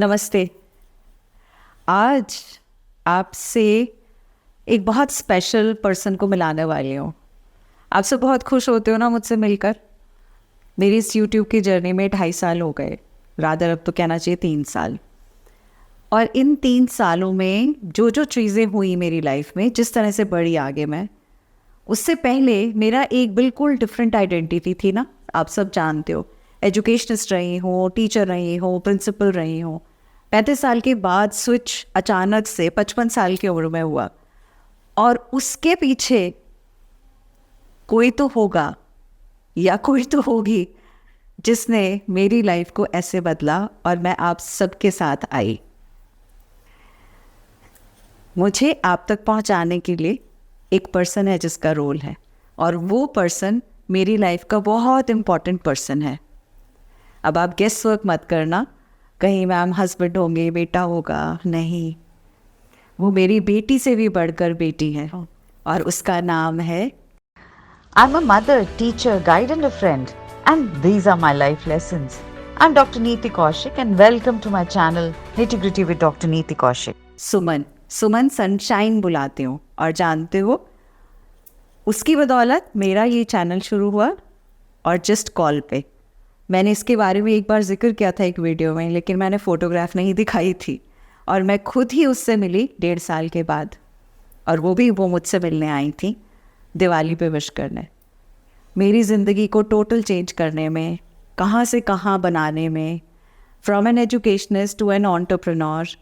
नमस्ते। आज आपसे एक बहुत स्पेशल पर्सन को मिलाने वाली हूँ। आप सब बहुत खुश होते हो ना मुझसे मिलकर। मेरी इस यूट्यूब की जर्नी में 2.5 साल हो गए, रादर अब तो कहना चाहिए 3 साल। और इन 3 सालों में जो जो चीज़ें हुई मेरी लाइफ में, जिस तरह से बढ़ी आगे मैं, उससे पहले मेरा एक बिल्कुल डिफरेंट आइडेंटिटी थी ना। आप सब जानते हो, एजुकेशनिस्ट रही हूँ, टीचर रही हूँ, प्रिंसिपल रही हूँ। 35 साल के बाद स्विच अचानक से 55 साल की उम्र में हुआ। और उसके पीछे कोई तो होगा या कोई तो होगी जिसने मेरी लाइफ को ऐसे बदला और मैं आप सबके साथ आई। मुझे आप तक पहुंचाने के लिए एक पर्सन है जिसका रोल है, और वो पर्सन मेरी लाइफ का बहुत इम्पॉर्टेंट पर्सन है। अब आप गेस वर्क मत करना कहीं मैम हस्बैंड होंगे, बेटा होगा, नहीं। वो मेरी बेटी से भी बढ़कर बेटी है और उसका नाम है I'm a mother, teacher, guide and a friend, and these are my life lessons. I'm Dr. Neeti Kaushik and welcome to my channel Nitty Gritty with Dr. Neeti Kaushik. Suman. Suman sunshine बुलाती हूँ, और जानते हो उसकी बदौलत मेरा ये channel शुरू हुआ। और जस्ट कॉल पे मैंने इसके बारे में एक बार जिक्र किया था एक वीडियो में, लेकिन मैंने फ़ोटोग्राफ नहीं दिखाई थी। और मैं खुद ही उससे मिली 1.5 साल के बाद, और वो मुझसे मिलने आई थी दिवाली पे विश करने। मेरी ज़िंदगी को टोटल चेंज करने में, कहाँ से कहाँ बनाने में, from an educationist to an entrepreneur,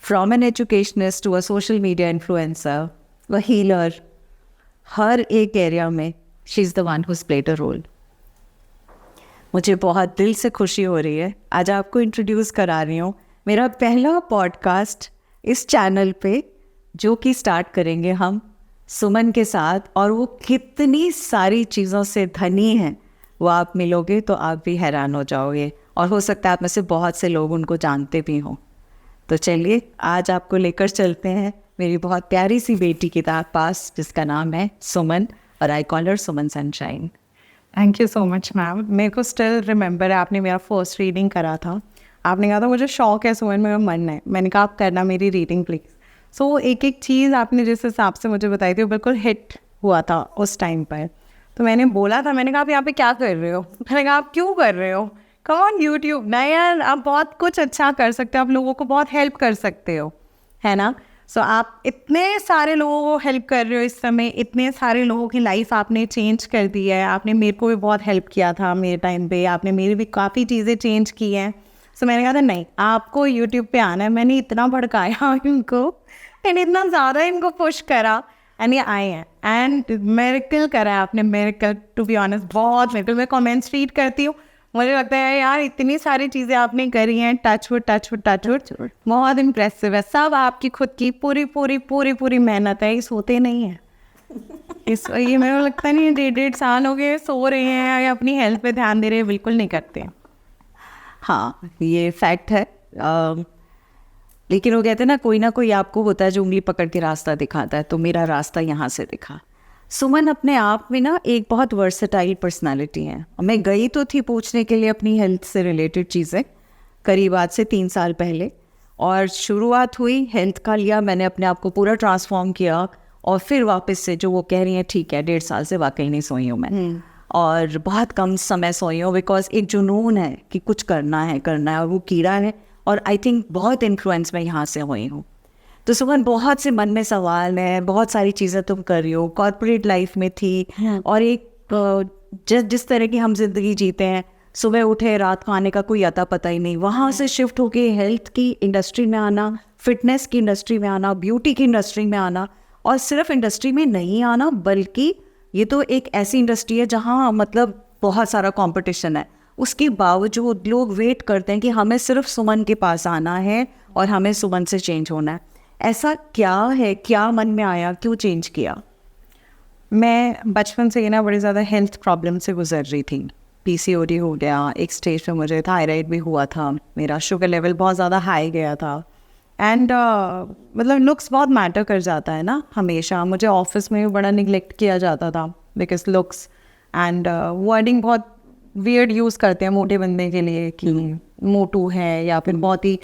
from an educationist to a social media influencer, a healer, हर एक एरिया में she is the one who played a role. मुझे बहुत दिल से खुशी हो रही है आज आपको इंट्रोड्यूस करा रही हूँ मेरा पहला पॉडकास्ट इस चैनल पे, जो कि स्टार्ट करेंगे हम सुमन के साथ। और वो कितनी सारी चीज़ों से धनी है, वो आप मिलोगे तो आप भी हैरान हो जाओगे, और हो सकता है आप में से बहुत से लोग उनको जानते भी हों। तो चलिए आज आपको लेकर चलते हैं मेरी बहुत प्यारी सी बेटी के पास, जिसका नाम है सुमन, और I call her Suman sunshine. Thank you so much ma'am. मेरे को स्टिल रिमेंबर है, आपने मेरा फर्स्ट रीडिंग करा था। आपने कहा था मुझे शौक है सुमन, मेरा मन है। मैंने कहा आप करना मेरी रीडिंग प्लीज़। सो एक एक चीज़ आपने जिस हिसाब से मुझे बताई थी वो बिल्कुल हिट हुआ था उस टाइम पर। तो मैंने बोला था, मैंने कहा आप यहाँ पे क्या कर रहे हो? मैंने कहा आप क्यों कर रहे हो? कम ऑन यूट्यूब ना यार, आप बहुत कुछ अच्छा कर सकते हो, आप लोगों को बहुत हेल्प कर सकते हो, है ना? सो आप इतने सारे लोगों को हेल्प कर रहे हो इस समय, इतने सारे लोगों की लाइफ आपने चेंज कर दी है। आपने मेरे को भी बहुत हेल्प किया था मेरे टाइम पे, आपने मेरी भी काफ़ी चीज़ें चेंज की हैं। सो मैंने कहा था नहीं, आपको यूट्यूब पे आना है। मैंने इतना भड़काया इनको, मैंने इतना ज़्यादा इनको पुश करा, एंड ये आए हैं। एंड मेरेकल करा है आपने, मेरेकल टू बी ऑनेस्ट, बहुत मेरेकल। मैं कमेंट्स रीड करती हूँ, मुझे लगता है यार इतनी सारी चीज़ें आपने करी हैं, टचवुड टचवुड टचवुड, बहुत इम्प्रेसिव है। सब आपकी खुद की पूरी पूरी पूरी पूरी मेहनत है, ये सोते नहीं है। इस ये मेरे को लगता नहीं, 1.5 साल हो गए सो रहे हैं या अपनी हेल्थ पे ध्यान दे रहे हैं, बिल्कुल नहीं करते। हाँ, ये फैक्ट है। लेकिन वो कहते हैं ना कोई आपको होता है जो उंगली पकड़ के रास्ता दिखाता है, तो मेरा रास्ता यहाँ से दिखा। सुमन अपने आप में ना एक बहुत वर्सेटाइल पर्सनालिटी है। मैं गई तो थी पूछने के लिए अपनी हेल्थ से रिलेटेड चीज़ें, करीब आज से 3 साल पहले, और शुरुआत हुई हेल्थ का, लिया मैंने अपने आप को पूरा ट्रांसफॉर्म किया, और फिर वापस से जो वो कह रही हैं ठीक है, 1.5 साल से वाकई नहीं सोई हूँ मैं, और बहुत कम समय सोई हूँ, बिकॉज एक जुनून है कि कुछ करना है, और वो कीड़ा है। और आई थिंक बहुत इन्फ्लुएंस मैं यहाँ से हुई हूँ। तो सुमन, बहुत से मन में सवाल है, बहुत सारी चीज़ें तुम कर रही हो, कॉर्पोरेट लाइफ में थी, और एक जिस तरह की हम जिंदगी जीते हैं, सुबह उठे रात को आने का कोई अता पता ही नहीं, वहाँ से शिफ्ट होके हेल्थ की इंडस्ट्री में आना, फिटनेस की इंडस्ट्री में आना, ब्यूटी की इंडस्ट्री में आना, और सिर्फ इंडस्ट्री में नहीं आना, बल्कि ये तो एक ऐसी इंडस्ट्री है जहाँ मतलब बहुत सारा कंपटीशन है। उसके बावजूद लोग वेट करते हैं कि हमें सिर्फ सुमन के पास आना है और हमें सुमन से चेंज होना है। ऐसा क्या है, क्या मन में आया, क्यों चेंज किया? मैं बचपन से ना बड़ी ज़्यादा हेल्थ प्रॉब्लम से गुजर रही थी। PCOD हो गया, एक स्टेज पे मुझे थायराइड भी हुआ था, मेरा शुगर लेवल बहुत ज़्यादा हाई गया था। एंड मतलब लुक्स बहुत मैटर कर जाता है ना हमेशा। मुझे ऑफिस में भी बड़ा निगलेक्ट किया जाता था बिकॉज लुक्स, एंड वर्डिंग बहुत वियर्ड यूज़ करते हैं मोटे बंदे के लिए कि मोटू है, या फिर बहुत ही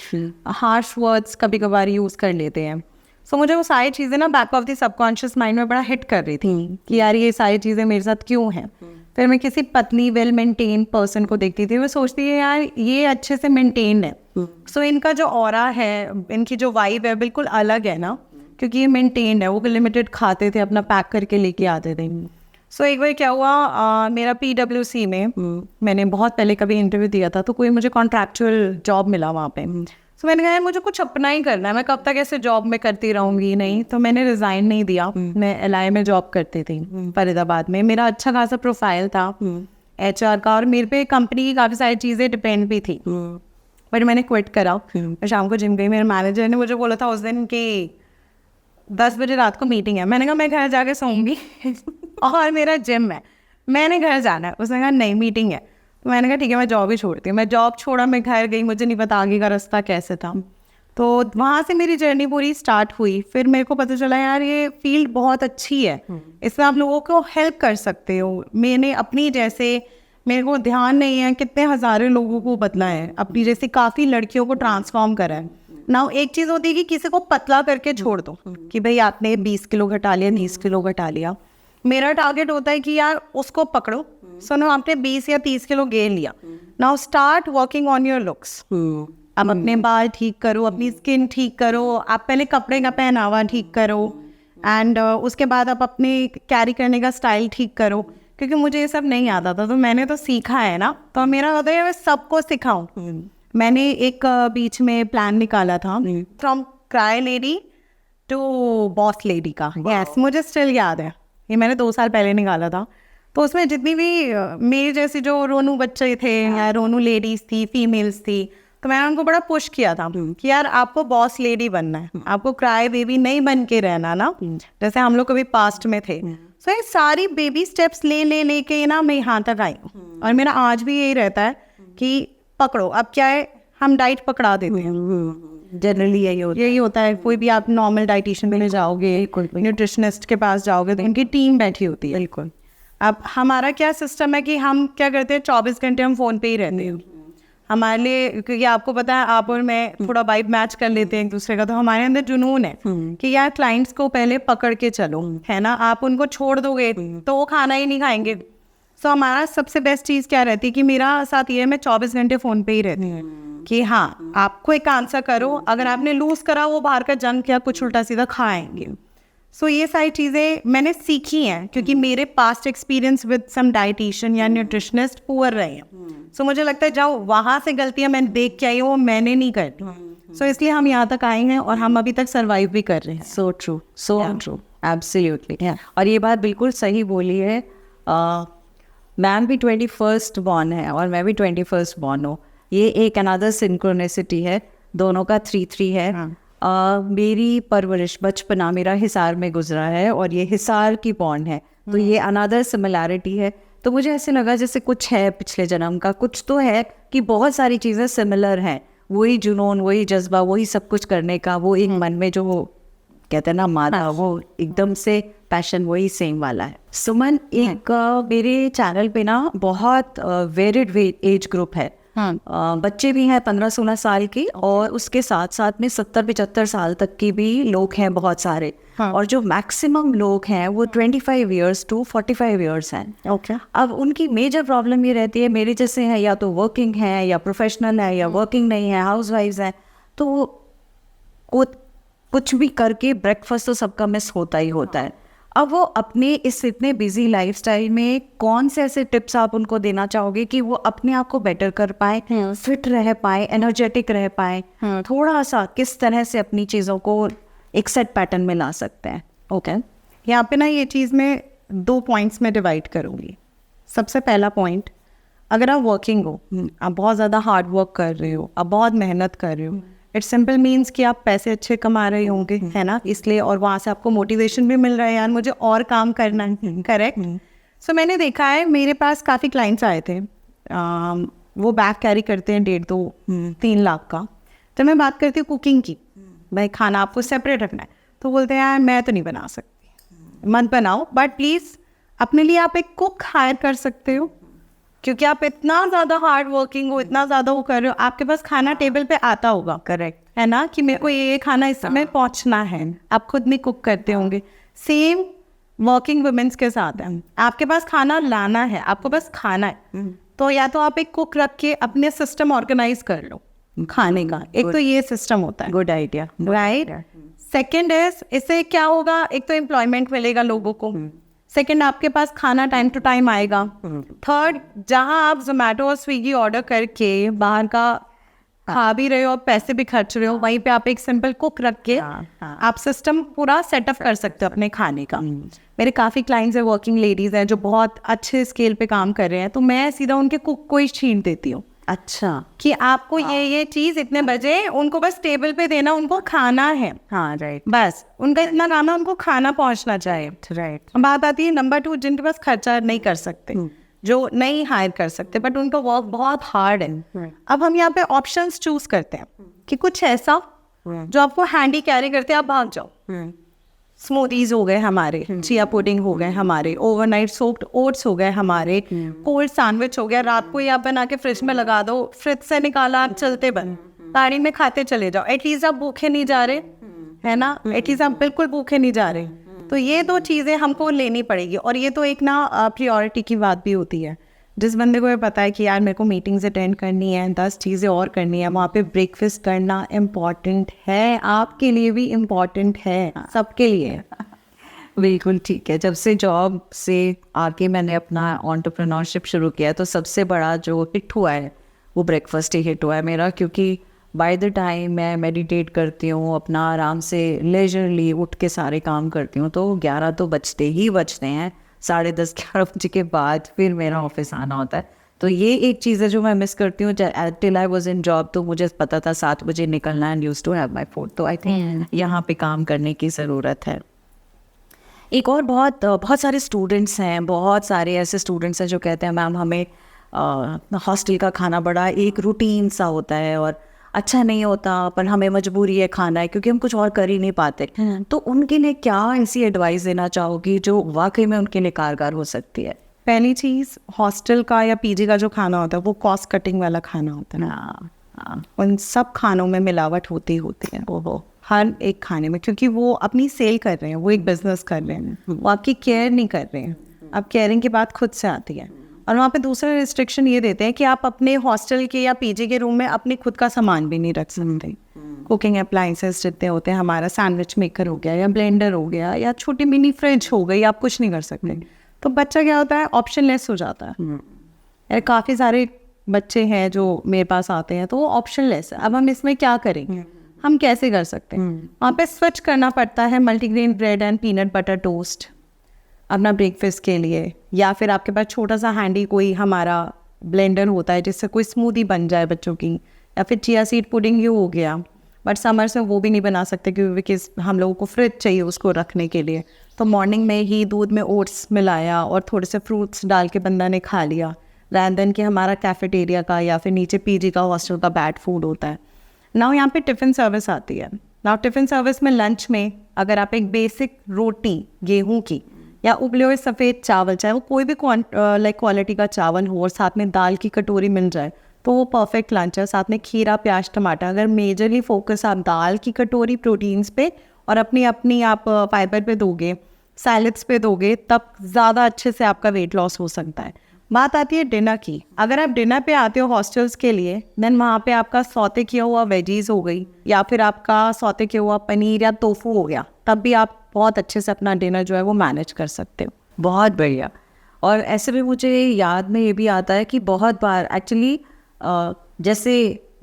हार्श वर्ड्स कभी कभार यूज़ कर लेते हैं। सो मुझे वो सारी चीज़ें ना back of the subconscious mind में बड़ा हिट कर रही थी कि यार ये सारी चीज़ें मेरे साथ क्यों हैं। फिर मैं किसी पतली वेल मेंटेन पर्सन को देखती थी, मैं सोचती है यार ये अच्छे से मेंटेन है, सो इनका जो ऑरा है, इनकी जो वाइब है बिल्कुल अलग है ना, क्योंकि ये मेंटेन्ड है। वो लिमिटेड खाते थे, अपना पैक करके लेके आते थे। सो एक बार क्या हुआ, मेरा PWC में मैंने बहुत पहले कभी इंटरव्यू दिया था, तो कोई मुझे कॉन्ट्रैक्चुअल जॉब मिला वहाँ पे। सो मैंने कहा यार मुझे कुछ अपना ही करना है, मैं कब तक ऐसे जॉब में करती रहूँगी, नहीं। तो मैंने रिज़ाइन नहीं दिया। मैं LI में जॉब करती थी फरीदाबाद में, मेरा अच्छा खासा प्रोफाइल था HR का, और मेरे पे कंपनी की काफ़ी सारी चीज़ें डिपेंड भी थी। बट मैंने क्विट करा। मैं शाम को जिम गई, मेरे मैनेजर ने मुझे बोला था उस दिन कि 10 बजे रात को मीटिंग है। मैंने कहा मैं घर जाके सोऊंगी और मेरा जिम है, मैंने घर जाना है। उसने कहा नहीं मीटिंग है। तो मैंने कहा ठीक है मैं जॉब ही छोड़ती हूँ। मैं जॉब छोड़ा, मैं घर गई, मुझे नहीं पता आगे का रास्ता कैसे था। तो वहाँ से मेरी जर्नी पूरी स्टार्ट हुई। फिर मेरे को पता चला यार ये फील्ड बहुत अच्छी है, इसमें आप लोगों को हेल्प कर सकते हो। मैंने अपनी जैसे, मेरे को ध्यान नहीं है कितने हज़ारों लोगों को बदला है, अपनी जैसे काफ़ी लड़कियों को ट्रांसफॉर्म करा है ना। एक चीज़ होती है कि किसी को पतला करके छोड़ दो कि भाई आपने 20 किलो घटा लिया, 30 किलो घटा लिया। मेरा टारगेट होता है कि यार उसको पकड़ो, सुनो आपने 20 या 30 किलो गेन लिया, now start working on your looks. आप अपने बाल ठीक करो, अपनी स्किन ठीक करो, आप पहले कपड़े का पहनावा ठीक करो, एंड उसके बाद आप अपने कैरी करने का स्टाइल ठीक करो। क्योंकि मुझे ये सब नहीं आता था, तो मैंने तो सीखा है ना, तो मेरा होता है मैं सबको सिखाऊं। मैंने एक बीच में प्लान निकाला था, from cry lady to boss lady का। यस, मुझे स्टिल याद है, ये मैंने 2 साल पहले निकाला था। तो उसमें जितनी भी मेरे जैसे जो रोनू बच्चे थे या रोनू लेडीज थी, फीमेल्स थी, तो मैंने उनको बड़ा पुश किया था कि यार आपको बॉस लेडी बनना है, आपको क्राई बेबी नहीं बन के रहना ना, जैसे हम लोग कभी पास्ट में थे। सो ये सारी बेबी स्टेप्स लेके ना मैं यहाँ तक आई हूँ। और मेरा आज भी यही रहता है कि पकड़ो। अब क्या है, हम डाइट पकड़ा देते हैं, जनरली यही होता है। कोई भी आप नॉर्मल डाइटिशियन में जाओगे, न्यूट्रिशनिस्ट के पास जाओगे, तो उनकी टीम बैठी होती है। बिल्कुल। अब हमारा क्या सिस्टम है कि हम क्या करते हैं, 24 घंटे हम फ़ोन पे ही रहते हैं। हमारे लिए, क्योंकि आपको पता है आप और मैं थोड़ा वाइब मैच कर लेते हैं एक दूसरे का, तो हमारे अंदर जुनून है कि यार क्लाइंट्स को पहले पकड़ के चलो, है ना। आप उनको छोड़ दोगे तो वो खाना ही नहीं खाएंगे। सो हमारा सबसे बेस्ट चीज़ क्या रहती है कि मेरा साथ ये है, मैं 24 घंटे फ़ोन पे ही रहती हूँ कि हाँ आपको एक आंसर करो, अगर आपने लूज़ करा वो बाहर का जंक या कुछ उल्टा सीधा खाएंगे। सो ये सारी चीज़ें मैंने सीखी हैं क्योंकि मेरे past experience with some dietician या न्यूट्रिशनिस्ट पुअर रहे हैं। सो मुझे लगता है जाओ वहाँ से गलतियाँ मैं देख के आई हूँ, मैंने नहीं कर। सो इसलिए हम यहाँ तक आए हैं और हम अभी तक सर्वाइव भी कर रहे हैं। So true, so true, absolutely. और ये बात बिल्कुल सही बोली है। मैम भी 21st बॉर्न है और मैं भी 21st बॉर्न हूँ। ये एक अनदर सिंक्रोनिसिटी है, दोनों का 3-3 है। मेरी परवरिश बचपना मेरा हिसार में गुजरा है और ये हिसार की बॉन्ड है, तो ये अनदर सिमिलैरिटी है। तो मुझे ऐसे लगा जैसे कुछ है पिछले जन्म का, कुछ तो है कि बहुत सारी चीज़ें सिमिलर हैं। वही जुनून, वही जज्बा, वही सब कुछ करने का, वो एक मन में जो कहते हैं ना मादा, वो एकदम से पैशन वही सेम वाला है। सुमन, एक मेरे चैनल पे ना बहुत वेरिड एज ग्रुप है। बच्चे भी हैं 15-16 साल की, और उसके साथ साथ में 70-75 साल तक की भी लोग हैं बहुत सारे। और जो मैक्सिमम लोग हैं वो 25 ईयर्स टू 45 ईयर्स हैं। ओके। अब उनकी मेजर प्रॉब्लम ये रहती है, मेरे जैसे हैं या तो वर्किंग है या प्रोफेशनल है या वर्किंग नहीं है, हाउस वाइफ्स हैं, तो वो कुछ भी करके ब्रेकफास्ट तो सबका मिस होता ही होता है। अब वो अपने इस इतने बिजी लाइफस्टाइल में कौन से ऐसे टिप्स आप उनको देना चाहोगे कि वो अपने आप को बेटर कर पाए, फिट रह पाए, एनर्जेटिक रह पाए, थोड़ा सा किस तरह से अपनी चीज़ों को एक सेट पैटर्न में ला सकते हैं? ओके, यहाँ पे ना ये चीज़ मैं 2 पॉइंट्स में डिवाइड करूँगी। सबसे पहला पॉइंट, अगर आप वर्किंग हो, आप बहुत ज़्यादा हार्ड वर्क कर रहे हो, आप बहुत मेहनत कर रहे हो, इट सिंपल मीन्स कि आप पैसे अच्छे कमा रहे होंगे, है ना, इसलिए, और वहाँ से आपको मोटिवेशन भी मिल रहा है यार मुझे और काम करना है। करेक्ट। सो मैंने देखा है, मेरे पास काफ़ी क्लाइंट्स आए थे, वो बैग कैरी करते हैं 1.5-2-3 लाख का। तो मैं बात करती हूँ कुकिंग की, भाई खाना आपको सेपरेट रखना है, तो बोलते हैं यार मैं तो नहीं बना सकती। मत बनाओ, बट प्लीज़ अपने लिए आप एक कुक हायर कर सकते हो, क्योंकि आप इतना ज़्यादा हार्ड वर्किंग हो, इतना ज़्यादा वो कर रहे हो, आपके पास खाना टेबल पे आता होगा, करेक्ट, है ना, कि मेरे को ये खाना इस समय पहुंचना है, आप खुद नहीं कुक करते होंगे। सेम वर्किंग वुमेन्स के साथ है, आपके पास खाना लाना है, आपको बस खाना है, तो या तो आप एक कुक रख के अपने सिस्टम ऑर्गेनाइज कर लो खाने का, एक तो ये सिस्टम होता है, good idea, right. Second is, इससे क्या होगा, एक तो एम्प्लॉयमेंट मिलेगा लोगों को, सेकेंड आपके पास खाना टाइम टू टाइम आएगा, थर्ड जहाँ आप जोमेटो और स्विगी ऑर्डर करके बाहर का खा भी रहे हो और पैसे भी खर्च रहे हो, वहीं पे आप एक सिंपल कुक रख के आप सिस्टम पूरा सेटअप कर सकते हो अपने खाने का। मेरे काफ़ी क्लाइंट्स है, वर्किंग लेडीज़ हैं जो बहुत अच्छे स्केल पे काम कर रहे हैं, तो मैं सीधा उनके कुक को ही छीन देती हूँ अच्छा, कि आपको ये चीज़ इतने बजे उनको बस टेबल पे देना, उनको खाना है, हाँ राइट बस उनका इतना काम है, उनको खाना पहुंचना चाहिए। राइट, बात आती है नंबर 2, जिनके पास खर्चा नहीं कर सकते, जो नहीं हायर कर सकते, बट उनका वर्क बहुत हार्ड है। अब हम यहाँ पे ऑप्शंस चूज करते हैं कि कुछ ऐसा जो आपको हैंडी कैरी करते आप भाग जाओ। स्मूदीज हो गए हमारे, चिया पुडिंग हो गए हमारे, ओवरनाइट सोक्ड ओट्स हो गए हमारे, कोल्ड सैंडविच हो गया, रात को ही आप बना के फ्रिज में लगा दो, फ्रिज से निकाला आप चलते बन, गाड़ी में खाते चले जाओ, एटलीस्ट आप भूखे नहीं जा रहे, है ना, एटलीस्ट आप बिल्कुल भूखे नहीं जा रहे। तो ये 2 चीज़ें हमको लेनी पड़ेगी, और ये तो एक ना प्रायोरिटी की बात भी होती है। जिस बंदे को ये पता है कि यार मेरे को मीटिंग्स अटेंड करनी है, 10 चीज़ें और करनी है, वहाँ पे ब्रेकफास्ट करना इम्पॉर्टेंट है, आपके लिए भी इम्पॉर्टेंट है, सबके लिए। बिल्कुल ठीक है। जब से जॉब से आके मैंने अपना एंटरप्रेन्योरशिप शुरू किया, तो सबसे बड़ा जो हिट हुआ है वो ब्रेकफास्ट ही हिट हुआ है मेरा, क्योंकि बाय द टाइम मैं मेडिटेट करती हूँ, अपना आराम से लेजरली उठ के सारे काम करती हूँ, तो 11 तो बजते ही बजते हैं, 10:30 11 बजे के बाद फिर मेरा ऑफिस आना होता है। तो ये एक चीज़ है जो मैं मिस करती हूँ। Till I was in job तो मुझे पता था 7 बजे निकलना and used to have my food, तो आई थिंक यहाँ पे काम करने की ज़रूरत है। एक और बहुत सारे स्टूडेंट्स हैं, बहुत सारे ऐसे स्टूडेंट्स हैं जो कहते हैं मैम हमें हॉस्टल का खाना बड़ा एक रूटीन सा होता है और अच्छा नहीं होता, पर हमें मजबूरी है खाना है क्योंकि हम कुछ और कर ही नहीं पाते। तो उनके लिए क्या ऐसी एडवाइस देना चाहोगी जो वाकई में उनके लिए कारगर हो सकती है? पहली चीज़, हॉस्टल का या पीजी का जो खाना होता है वो कॉस्ट कटिंग वाला खाना होता है। हाँ, उन सब खानों में मिलावट होती है, वो हर एक खाने में, क्योंकि वो अपनी सेल कर रहे हैं, वो एक बिजनेस कर रहे हैं, वो आपकी केयर नहीं कर रहे हैं। अब केयरिंग की बात खुद से आती है। और वहाँ पे दूसरा रिस्ट्रिक्शन ये देते हैं कि आप अपने हॉस्टल के या पीजी के रूम में अपने खुद का सामान भी नहीं रख सकते। कुकिंग अप्लाइंसेस जितने होते हैं, हमारा सैंडविच मेकर हो गया या ब्लेंडर हो गया या छोटी मिनी फ्रिज हो गई, आप कुछ नहीं कर सकते। तो बच्चा क्या होता है, ऑप्शन लेस हो जाता है। यार काफ़ी सारे बच्चे हैं जो मेरे पास आते हैं तो वो ऑप्शन लेस है। अब हम इसमें क्या करें, हम कैसे कर सकते हैं? वहाँ पे स्विच करना पड़ता है multigrain bread and peanut butter toast अपना ब्रेकफास्ट के लिए, या फिर आपके पास छोटा सा हैंडी कोई हमारा ब्लेंडर होता है जिससे कोई स्मूदी बन जाए बच्चों की, या फिर चिया सीड पुडिंग ये हो गया। बट समर्स में वो भी नहीं बना सकते क्योंकि हम लोगों को फ्रिज चाहिए उसको रखने के लिए। तो मॉर्निंग में ही दूध में ओट्स मिलाया और थोड़े से फ्रूट्स डाल के बंदा ने खा लिया, रैन देन कि हमारा कैफेटेरिया का या फिर नीचे पीजी का हॉस्टल का बैड फूड होता है। नाउ यहाँ पे टिफ़िन सर्विस आती है। नाउ टिफ़िन सर्विस में लंच में अगर आप एक बेसिक रोटी गेहूं की या उबले हुए सफ़ेद चावल, चाहे वो कोई भी क्वालिटी का चावल हो, और साथ में दाल की कटोरी मिल जाए तो वो परफेक्ट लंच है। साथ में खीरा प्याज टमाटर। अगर मेजरली फोकस आप दाल की कटोरी प्रोटीन्स पे और अपनी आप फाइबर पे दोगे, सैलड्स पे दोगे, तब ज़्यादा अच्छे से आपका वेट लॉस हो सकता है। बात आती है डिनर की। अगर आप डिनर पे आते हो हॉस्टल्स के लिए, देन वहाँ पे आपका सौते किया हुआ वेजीज हो गई या फिर आपका सौते किया हुआ पनीर या टोफू हो गया, तब भी आप बहुत अच्छे से अपना डिनर जो है वो मैनेज कर सकते हो। बहुत बढ़िया। और ऐसे में मुझे याद में ये भी आता है कि बहुत बार एक्चुअली जैसे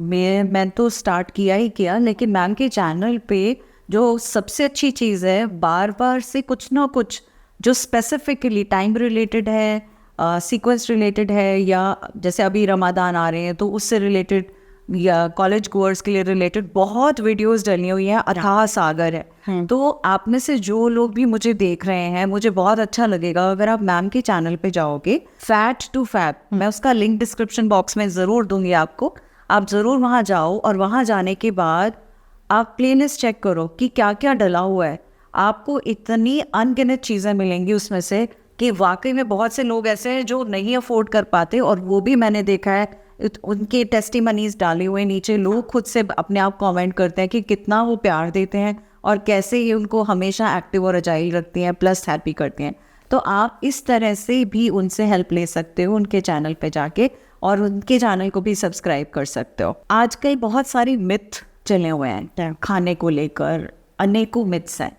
मैं तो स्टार्ट किया ही किया, लेकिन मैम के चैनल पे जो सबसे अच्छी चीज़ है, बार बार से कुछ ना कुछ जो स्पेसिफिकली टाइम रिलेटेड है, सीक्वेंस रिलेटेड है, या जैसे अभी रमादान आ रहे हैं तो उससे रिलेटेड या कॉलेज गोअर्स के लिए रिलेटेड बहुत वीडियोस डली हुई हैं। अथाह सागर है। तो आप में से जो लोग भी मुझे देख रहे हैं, मुझे बहुत अच्छा लगेगा अगर आप मैम के चैनल पे जाओगे, फैट टू फैट, मैं उसका लिंक डिस्क्रिप्शन बॉक्स में ज़रूर दूंगी आपको। आप ज़रूर वहाँ जाओ और वहाँ जाने के बाद आप प्लेलिस्ट चेक करो कि क्या क्या डला हुआ है। आपको इतनी अनगिनत चीज़ें मिलेंगी उसमें से कि वाकई में बहुत से लोग ऐसे हैं जो नहीं अफोर्ड कर पाते, और वो भी मैंने देखा है, उनके टेस्टिमनीज डाले हुए नीचे लोग खुद से अपने आप कमेंट करते हैं कि कितना वो प्यार देते हैं और कैसे ये उनको हमेशा एक्टिव और अजाइल रखती हैं, प्लस हैप्पी करती हैं। तो आप इस तरह से भी उनसे हेल्प ले सकते हो उनके चैनल पे जाके, और उनके चैनल को भी सब्सक्राइब कर सकते हो। आजकल बहुत सारी मिथ चले हुए हैं खाने को लेकर, अनेकों मिथ्स हैं,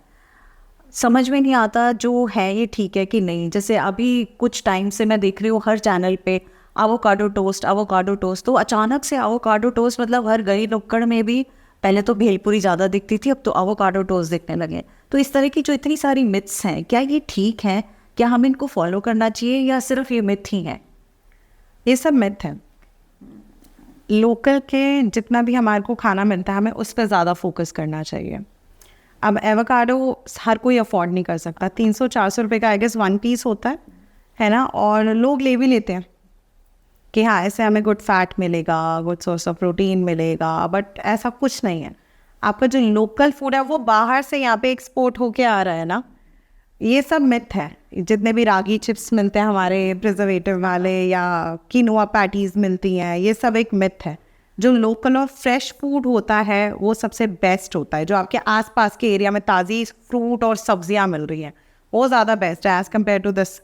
समझ में नहीं आता जो है ये ठीक है कि नहीं। जैसे अभी कुछ टाइम से मैं देख रही हूँ हर चैनल पे एवोकाडो टोस्ट, तो अचानक से एवोकाडो टोस्ट मतलब हर गली नुक्कड़ में भी, पहले तो भेलपुरी ज़्यादा दिखती थी, अब तो एवोकाडो टोस्ट दिखने लगे। तो इस तरह की जो इतनी सारी मिथ्स हैं, क्या ये ठीक है? क्या हम इनको फॉलो करना चाहिए या सिर्फ ये मिथ ही है? ये सब मिथ है। लोकल के जितना भी हमारे को खाना मिलता है, हमें उस पर ज़्यादा फोकस करना चाहिए। अब एवोकाडो हर कोई अफोर्ड नहीं कर सकता, 300-400 रुपये का आई गेस 1 पीस होता है ना, और लोग ले भी लेते हैं कि हाँ ऐसे हमें गुड फैट मिलेगा, गुड सोर्स ऑफ प्रोटीन मिलेगा, बट ऐसा कुछ नहीं है। आपका जो लोकल फूड है वो बाहर से यहाँ पे एक्सपोर्ट होके आ रहा है ना, ये सब मिथ है। जितने भी रागी चिप्स मिलते हैं हमारे प्रिजर्वेटिव वाले, या कीनोआ पैटीज़ मिलती हैं, ये सब एक मिथ है। जो लोकल और फ्रेश फूड होता है वो सबसे बेस्ट होता है। जो आपके आसपास के एरिया में ताज़ी फ्रूट और सब्जियां मिल रही हैं वो ज़्यादा बेस्ट है एज़ कम्पेयर टू दिस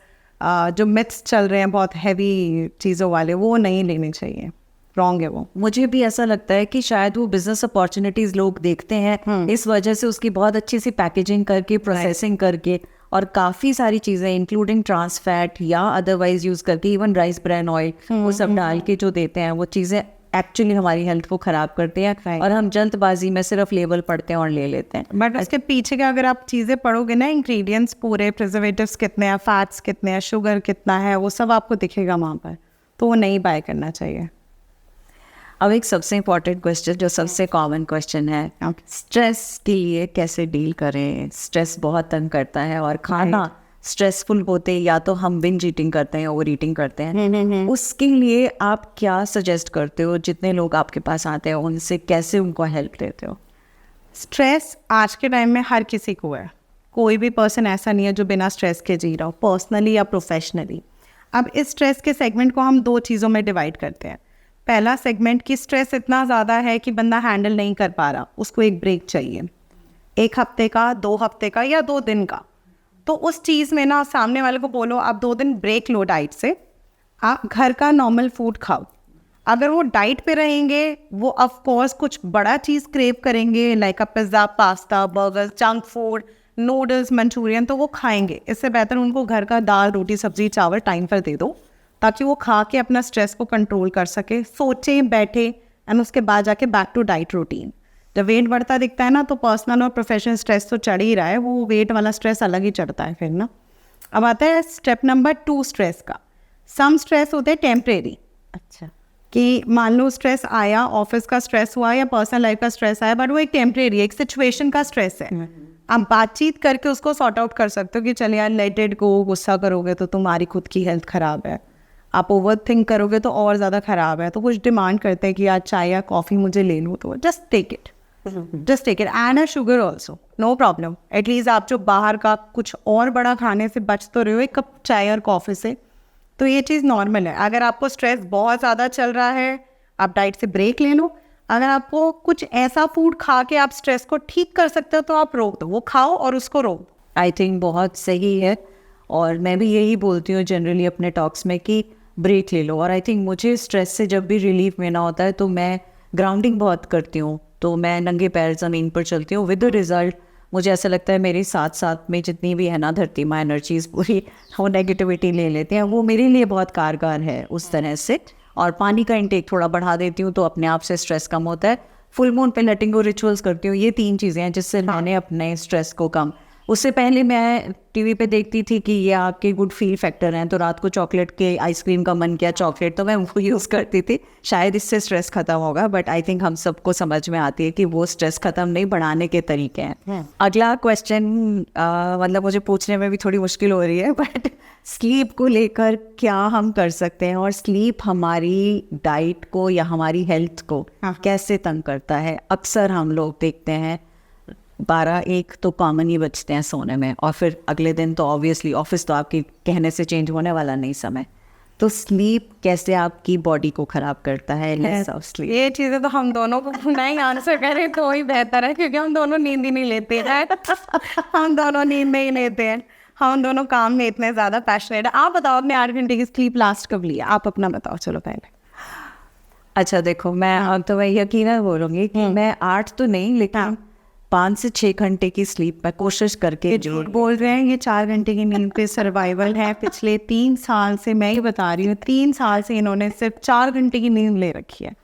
जो मिथ्स चल रहे हैं बहुत हैवी चीज़ों वाले, वो नहीं लेने चाहिए, रॉन्ग है वो। मुझे भी ऐसा लगता है कि शायद वो बिजनेस अपॉर्चुनिटीज लोग देखते हैं, इस वजह से उसकी बहुत अच्छी सी पैकेजिंग करके, प्रोसेसिंग करके, और काफ़ी सारी चीज़ें इंक्लूडिंग ट्रांस फैट या अदरवाइज यूज़ करके, इवन राइस ब्रैन ऑयल वो सब डाल के जो देते हैं, वो चीज़ें एक्चुअली हमारी हेल्थ को ख़राब करते हैं, और हम जल्दबाजी में सिर्फ लेबल पढ़ते हैं और ले लेते हैं। बट उसके पीछे का अगर आप चीज़ें पढ़ोगे ना, इंग्रेडिएंट्स पूरे, प्रिजर्वेटिव्स कितने हैं, फैट्स कितने हैं, शुगर कितना है, वो सब आपको दिखेगा वहाँ पर, तो वो नहीं बाय करना चाहिए। अब एक सबसे इम्पॉर्टेंट क्वेश्चन, जो सबसे कॉमन क्वेश्चन है, स्ट्रेस के लिए कैसे डील करें? स्ट्रेस बहुत तंग करता है, और खाना स्ट्रेसफुल होते या तो हम बिंज ईटिंग करते हैं, ओवर ईटिंग करते हैं। उसके लिए आप क्या सजेस्ट करते हो? जितने लोग आपके पास आते हैं उनसे कैसे उनको हेल्प देते हो? स्ट्रेस आज के टाइम में हर किसी को है, कोई भी पर्सन ऐसा नहीं है जो बिना स्ट्रेस के जी रहा हो, पर्सनली या प्रोफेशनली। अब इस स्ट्रेस के सेगमेंट को हम 2 चीज़ों में डिवाइड करते हैं। पहला सेगमेंट की स्ट्रेस इतना ज़्यादा है कि बंदा हैंडल नहीं कर पा रहा, उसको एक ब्रेक चाहिए, 1 हफ्ते का, 2 हफ्ते का या 2 दिन का। तो उस चीज़ में ना सामने वाले को बोलो आप 2 दिन ब्रेक लो डाइट से, आप घर का नॉर्मल फूड खाओ। अगर वो डाइट पे रहेंगे, वो ऑफ कोर्स कुछ बड़ा चीज़ क्रेव करेंगे, लाइक अ pizza, pasta, burger, junk food, noodles, Manchurian, तो वो खाएंगे। इससे बेहतर उनको घर का दाल, रोटी, सब्जी, चावल टाइम पर दे दो, ताकि वो खा के अपना स्ट्रेस को कंट्रोल कर सके, सोचें, बैठे, एंड उसके बाद जाके बैक टू डाइट रूटीन। जब वेट बढ़ता दिखता है ना, तो पर्सनल और प्रोफेशनल स्ट्रेस तो चढ़ ही रहा है, वो वेट वाला स्ट्रेस अलग ही चढ़ता है फिर ना। अब आता है स्टेप नंबर 2 स्ट्रेस का। सम स्ट्रेस होते हैं टेम्परेरी, अच्छा, कि मान लो स्ट्रेस आया, ऑफिस का स्ट्रेस हुआ या पर्सनल लाइफ का स्ट्रेस आया, बट वो एक टेम्परेरी, एक सिचुएशन का स्ट्रेस है। आप बातचीत करके उसको सॉर्ट आउट कर सकते हो कि चल यार लेट इट गो। गुस्सा करोगे तो तुम्हारी खुद की हेल्थ ख़राब है, आप ओवर थिंक करोगे तो और ज़्यादा ख़राब है। तो कुछ डिमांड करते हैं कि यार चाय या कॉफ़ी मुझे ले लूँ, तो just take it, just take it, and a sugar also, no problem. At least आप जो बाहर का कुछ और बड़ा खाने से बच तो रहे हो, 1 कप चाय और कॉफ़ी से, तो ये चीज़ नॉर्मल है। अगर आपको स्ट्रेस बहुत ज़्यादा चल रहा है, आप डाइट से ब्रेक ले लो। अगर आपको कुछ ऐसा फूड खा के आप स्ट्रेस को ठीक कर सकते हो, तो आप रोक दो, वो खाओ और उसको रोक दो। आई थिंक बहुत सही है, और मैं भी यही बोलती हूँ जनरली अपने टॉक्स में कि ब्रेक ले लो। और आई थिंक मुझे स्ट्रेस से जब भी रिलीफ लेना होता है तो मैं ग्राउंडिंग बहुत करती हूँ, तो मैं नंगे पैर ज़मीन पर चलती हूँ। विद द रिज़ल्ट मुझे ऐसा लगता है मेरे साथ साथ में जितनी भी है ना धरती माँ एनर्जीज पूरी, वो नेगेटिविटी ले लेते हैं, वो मेरे लिए बहुत कारगर है उस तरह से। और पानी का इंटेक थोड़ा बढ़ा देती हूँ तो अपने आप से स्ट्रेस कम होता है। फुल मून पे लेटिंग गो रिचुअल्स करती हूँ। ये 3 चीज़ें हैं जिससे मैंने अपने स्ट्रेस को कम। उससे पहले मैं टीवी पे देखती थी कि ये आपके गुड फील फैक्टर हैं, तो रात को चॉकलेट के आइसक्रीम का मन किया चॉकलेट, तो मैं वो यूज़ करती थी, शायद इससे स्ट्रेस ख़त्म होगा। बट आई थिंक हम सबको समझ में आती है कि वो स्ट्रेस ख़त्म नहीं, बढ़ाने के तरीके हैं। अगला क्वेश्चन मतलब मुझे पूछने में भी थोड़ी मुश्किल हो रही है, बट स्लीप को लेकर क्या हम कर सकते हैं, और स्लीप हमारी डाइट को या हमारी हेल्थ को कैसे तंग करता है? अक्सर हम लोग देखते हैं 12-1 तो कॉमन ही बचते हैं सोने में, और फिर अगले दिन तो ऑब्वियसली ऑफिस तो आपके कहने से चेंज होने वाला नहीं समय। तो स्लीप कैसे आपकी बॉडी को ख़राब करता है, लेस ऑफ स्लीप? ये चीज़ें तो हम दोनों को नहीं आंसर करें तो ही बेहतर है, क्योंकि हम दोनों नींद ही नहीं लेते हैं। हम दोनों नींद नहीं लेते हैं, हम दोनों काम में इतने ज़्यादा पैशनेट है। आप बताओ अपने 8 घंटे की स्लीप लास्ट कब लिया, आप अपना बताओ चलो पहले। अच्छा देखो, मैं तो मैं यकीनन बोलूँगी कि मैं 8 तो नहीं, लेकिन 5 से 6 घंटे की स्लीप मैं कोशिश करके जरूर। बोल रहे हैं ये 4 घंटे की नींद पे सर्वाइवल है। पिछले 3 साल से, मैं ही बता रही हूँ, 3 साल से इन्होंने सिर्फ 4 घंटे की नींद ले रखी है।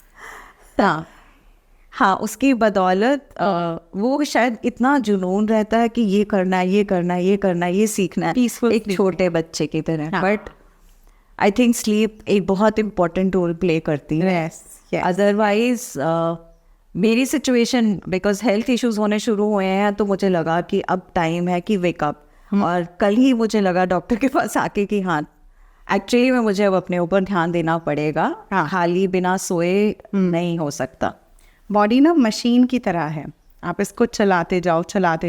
हाँ, उसकी बदौलत वो शायद इतना जुनून रहता है कि ये करना है, ये करना है, ये करना है, ये सीखना है, Peaceful एक sleep. छोटे बच्चे की तरह। हाँ। बट आई थिंक स्लीप एक बहुत इम्पोर्टेंट रोल प्ले करती है। yes. अदरवाइज मेरी सिचुएशन, बिकॉज हेल्थ इश्यूज होने शुरू हुए हैं, तो मुझे लगा कि अब टाइम है कि वेकअप। और कल ही मुझे लगा डॉक्टर के पास आके कि हाँ, एक्चुअली में मुझे अब अपने ऊपर ध्यान देना पड़ेगा, खाली बिना सोए नहीं हो सकता। बॉडी ना मशीन की तरह है, आप इसको चलाते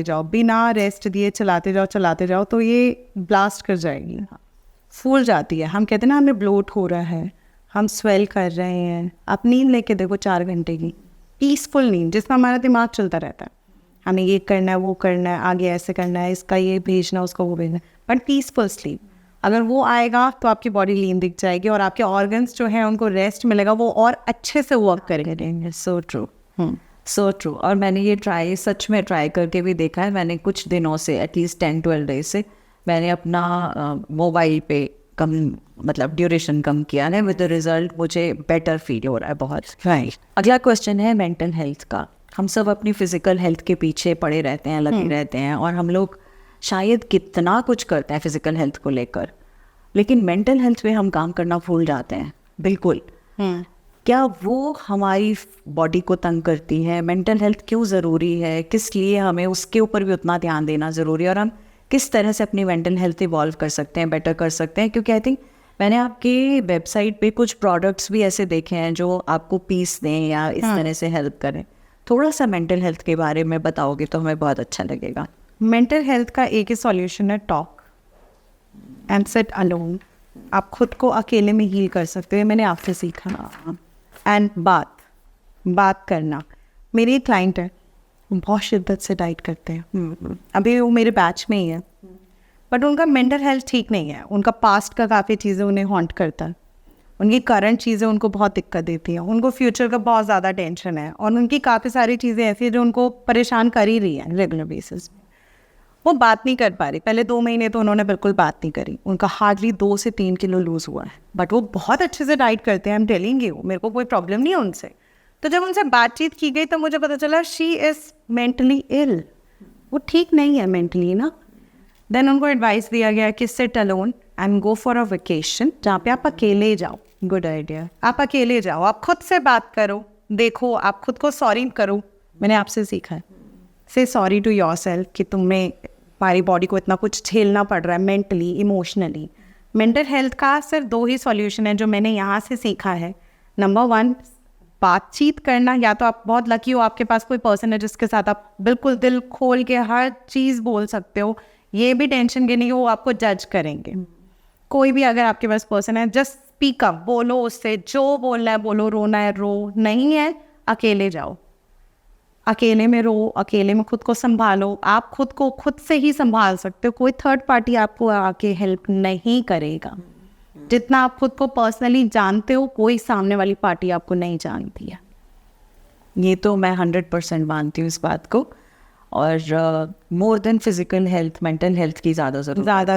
जाओ बिना रेस्ट दिए चलाते जाओ तो ये ब्लास्ट कर जाएगी, फूल जाती है। हम कहते हैं ना हमें ब्लोट हो रहा है, हम स्वेल कर रहे हैं। आप नींद लेके देखो 4 घंटे की पीसफुल नींद, जिसमें हमारा दिमाग चलता रहता है, हमें ये करना है, वो करना है, आगे ऐसे करना है, इसका ये भेजना, उसको वो भेजना, बट पीसफुल स्लीप अगर वो आएगा तो आपकी बॉडी लीन दिख जाएगी और आपके ऑर्गन्स जो हैं उनको रेस्ट मिलेगा, वो और अच्छे से वर्क करेंगे। So true, so true. और मैंने ये सच में ट्राई करके भी देखा है। मैंने कुछ दिनों से, एटलीस्ट 10-12 डेज से, मैंने अपना मोबाइल पे कम, मतलब ड्यूरेशन कम किया है, विद द रिजल्ट मुझे बेटर फील हो रहा है बहुत। राइट। अगला क्वेश्चन है मेंटल हेल्थ का। हम सब अपनी फिजिकल हेल्थ के पीछे पड़े रहते हैं, लगे रहते हैं, और हम लोग शायद कितना कुछ करते हैं फिजिकल हेल्थ को लेकर, लेकिन मेंटल हेल्थ पे हम काम करना भूल जाते हैं बिल्कुल। क्या वो हमारी बॉडी को तंग करती है? मेंटल हेल्थ क्यों ज़रूरी है? किस लिए हमें उसके ऊपर भी उतना ध्यान देना ज़रूरी है? और हम किस तरह से अपनी मेंटल हेल्थ इवॉल्व कर सकते हैं, बेटर कर सकते हैं? क्योंकि आई थिंक मैंने आपके वेबसाइट पे कुछ प्रोडक्ट्स भी ऐसे देखे हैं जो आपको पीस दें या इस तरह से हेल्प करें। थोड़ा सा मेंटल हेल्थ के बारे में बताओगे तो हमें बहुत अच्छा लगेगा। मेंटल हेल्थ का एक ही सॉल्यूशन है, टॉक एंड सिट अलोन। आप खुद को अकेले में हील कर सकते हो, मैंने आपसे सीखा। एंड बात करना। मेरी एक क्लाइंट है, वो बहुत शिद्दत से डाइट करते हैं, अभी वो मेरे बैच में ही है, बट उनका मेंटल हेल्थ ठीक नहीं है। उनका पास्ट का काफ़ी चीज़ें उन्हें हॉन्ट करता है, उनकी करंट चीज़ें उनको बहुत दिक्कत देती हैं, उनको फ्यूचर का बहुत ज़्यादा टेंशन है, और उनकी काफ़ी सारी चीज़ें ऐसी हैं जो उनको परेशान कर ही रही हैं रेगुलर बेसिस पे। वो बात नहीं कर पा रही। पहले 2 महीने तो उन्होंने बिल्कुल बात नहीं करी। उनका हार्डली 2 से 3 किलो लूज़ हुआ है, बट वो बहुत अच्छे से डाइट करते हैं। आई एम टेलिंग यू, मेरे को कोई प्रॉब्लम नहीं है उनसे। तो जब उनसे बातचीत की गई तो मुझे पता चला शी इज़ मेंटली इल, वो ठीक नहीं है मेंटली ना। देन उनको एडवाइस दिया गया कि sit alone and go for a vacation, जहाँ पे आप अकेले जाओ। Good idea. आप अकेले जाओ, आप खुद से बात करो, देखो, आप खुद को सॉरी करो। मैंने आपसे सीखा है, से सॉरी टू योर सेल्फ कि तुम्हारी बॉडी को इतना कुछ झेलना पड़ रहा है मेंटली, इमोशनली। मेंटल हेल्थ का सिर्फ 2 ही सॉल्यूशन है जो मैंने यहाँ से सीखा है। नंबर 1, बातचीत करना। या तो आप बहुत लकी हो, आपके पास कोई पर्सन है जिसके साथ आप बिल्कुल दिल खोल के हर चीज़ बोल सकते हो, ये भी टेंशन के नहीं, वो आपको जज करेंगे। कोई भी अगर आपके पास पर्सन है, जस्ट स्पीक अप, बोलो उससे, जो बोलना है बोलो, रोना है रो, नहीं है अकेले जाओ, अकेले में रो, अकेले में खुद को संभालो। आप खुद को खुद से ही संभाल सकते हो, कोई थर्ड पार्टी आपको आके हेल्प नहीं करेगा। जितना आप खुद को पर्सनली जानते हो, कोई सामने वाली पार्टी आपको नहीं जानती है। ये तो मैं 100% मानती हूँ इस बात को। और more than physical health, mental health की ज़्यादा